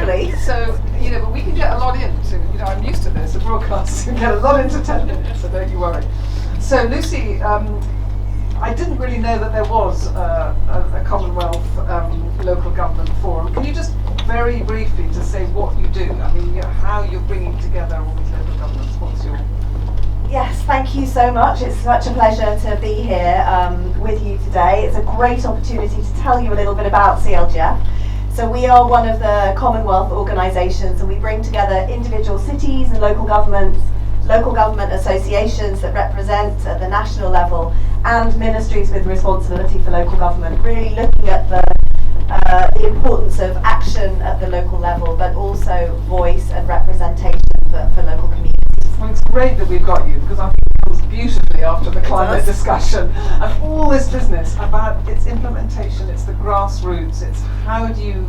usually. So, but we can get a lot into, I'm used to this, the broadcasts can get a lot into 10 minutes, so don't you worry. So, Lucy, I didn't really know that there was a Commonwealth local government forum. Can you just very briefly to say what you do? I mean, how you're bringing together all these local governments. What's your... Yes, thank you so much. It's such a pleasure to be here with you today. It's a great opportunity to tell you a little bit about CLGF. So we are one of the Commonwealth organisations, and we bring together individual cities and local government associations that represent at the national level, and ministries with responsibility for local government, really looking at the importance of action at the local level, but also voice and representation for local communities. Well, it's great that we've got you, because I think it feels beautifully after the climate discussion and all this business about its implementation, it's the grassroots, it's how do you,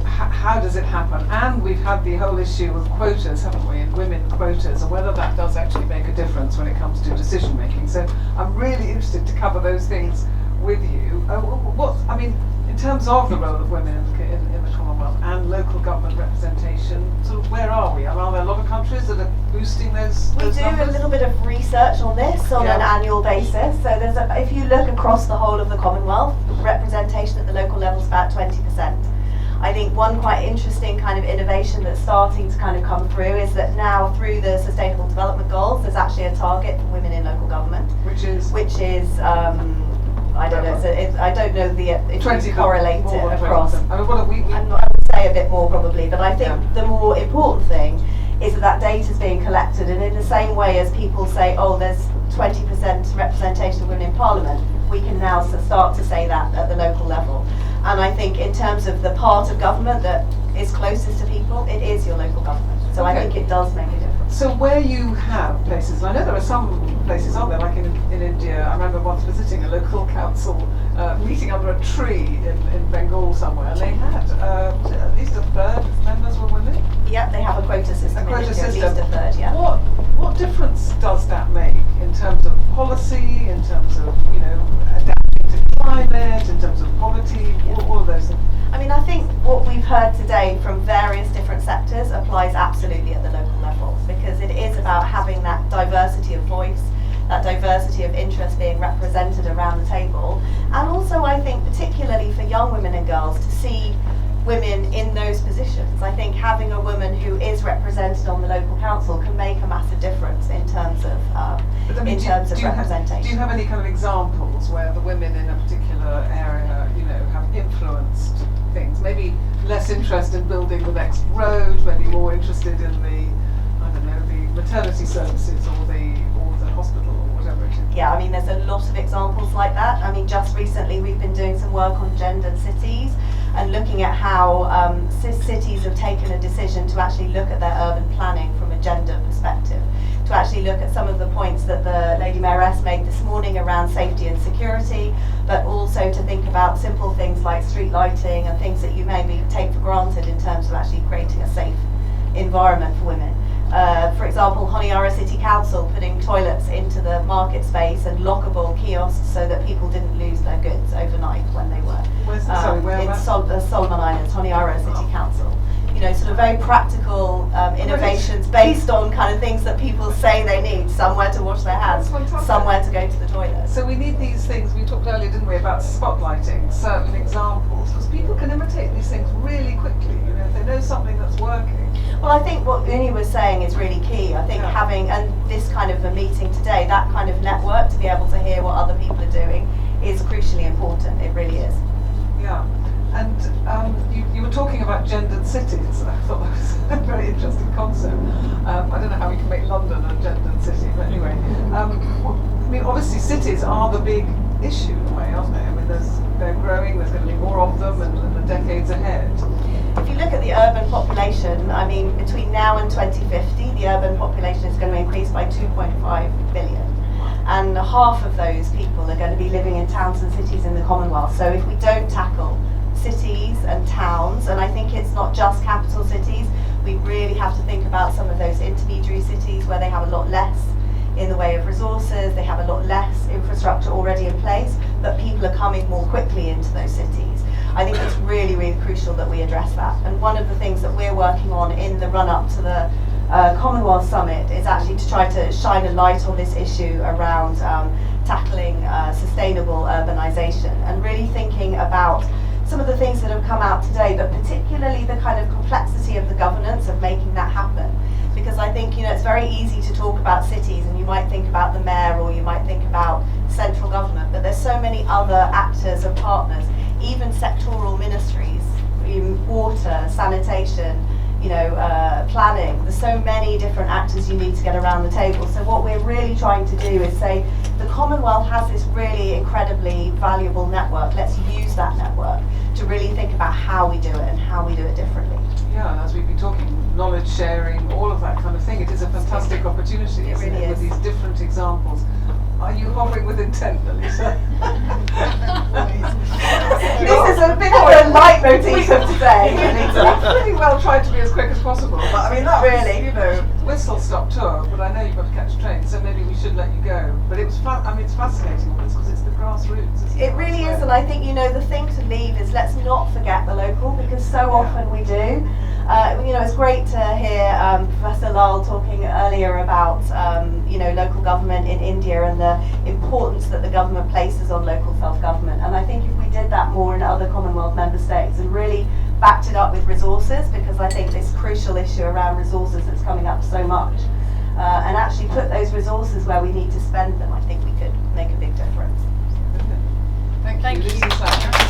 how does it happen? And we've had the whole issue of quotas, haven't we, and women quotas, and whether that does actually make a difference when it comes to decision making. So I'm really interested to cover those things with you. In terms of the role of women in the Commonwealth and local government representation, sort of where are we? Are there a lot of countries that are boosting those numbers? We do a little bit of research on this on an annual basis. So if you look across the whole of the Commonwealth, representation at the local level is about 20%. I think one quite interesting kind of innovation that's starting to kind of come through is that now through the Sustainable Development Goals, there's actually a target for women in local government, which is I don't know. I don't know if you correlate it across. I would say a bit more probably, but I think the more important thing is that data is being collected, and in the same way as people say, oh, there's 20% representation of women in Parliament, we can now start to say that at the local level. And I think in terms of the part of government that is closest to people, it is your local government. So I think it does make a difference. So where you have places, and I know there are some places, aren't there, like in India, I remember once visiting a local council meeting under a tree in Bengal somewhere, and they had at least a third of members were women? Yep, they have a quota system. At least a third, yeah. What difference does that make in terms of policy, in terms of, adapting to climate, in terms of poverty, all of those things? I mean, I think what we've heard today from various different sectors applies absolutely at the local level, because it is about having that diversity of voice, that diversity of interest being represented around the table, and also I think particularly for young women and girls to see women in those positions. I think having a woman who is represented on the local council can make a massive difference in terms of representation. Do you have any kind of examples where the women in a particular area, have influenced things? Maybe less interest in building the next road, maybe more interested in the maternity services or the hospital or whatever it is. Yeah, I mean, there's a lot of examples like that. I mean, just recently we've been doing some work on gendered cities and looking at how cities have taken a decision to actually look at their urban planning from a gender perspective, to actually look at some of the points that the Lady Mayoress made this morning around safety and security, but also to think about simple things like street lighting and things that you maybe take for granted in terms of actually creating a safe environment for women. For example, Honiara City Council putting toilets into the market space and lockable kiosks so that people didn't lose their goods overnight when they were in Solomon Islands, Honiara City Council. Sort of very practical innovations based on kind of things that people say they need: somewhere to wash their hands, somewhere to go to the toilet. So we need these things. We talked earlier, didn't we, about spotlighting certain examples, because people can imitate these things really quickly. If they know something that's working. Well, I think what Uni was saying is really key. I think having, and this kind of a meeting today, that kind of network to be able to hear what other people are doing is crucially important. It really is. Yeah. And you were talking about gendered cities, and I thought that was a very interesting concept. I don't know how we can make London a gendered city, but anyway. Obviously cities are the big issue in a way, aren't they? I mean, they're growing, there's going to be more of them in the decades ahead. If you look at the urban population, I mean, between now and 2050, the urban population is going to increase by 2.5 billion. And half of those people are going to be living in towns and cities in the Commonwealth. So if we don't tackle cities and towns, and I think it's not just capital cities, we really have to think about some of those intermediary cities where they have a lot less in the way of resources, they have a lot less infrastructure already in place, but people people are coming more quickly into those cities. I think it's really, really crucial that we address that. And one of the things that we're working on in the run-up to the Commonwealth Summit is actually to try to shine a light on this issue around tackling sustainable urbanisation, and really thinking about some of the things that have come out today, but particularly the kind of complexity of the governance of making that happen. Because I think, you know, it's very easy to talk about cities, and you might think about the mayor, or you might think about central government, but there's so many other actors and partners, even sectoral ministries, water, sanitation, you know, planning. There's so many different actors you need to get around the table. So what we're really trying to do is say, the Commonwealth has this really incredibly valuable network. Let's use that network to really think about how we do it and how we do it differently. Yeah, and as we've been talking, knowledge sharing, all of that kind of thing, it is a fantastic opportunity, isn't really it, with these different examples. Are you hovering with intent, Melissa? This is a bit of a leitmotif of today. We've really well tried to be as quick as possible, but I mean, that Really? was, you know, whistle-stop tour, but I know you've got to catch a train, so maybe we should let you go. But it was fun. I mean, it's fascinating all this, because it's the grassroots, isn't it? It really is, and I think, you know, the thing to leave is, let's not forget the local, because so often we do. You know, it's great to hear Professor Lal talking earlier about, you know, local government in India and the importance that the government places on local self-government. And I think if we did that more in other Commonwealth member states and really backed it up with resources, because I think this crucial issue around resources that's coming up so much, and actually put those resources where we need to spend them, I think we could make a big difference. Thank you. Thank you. Lisa.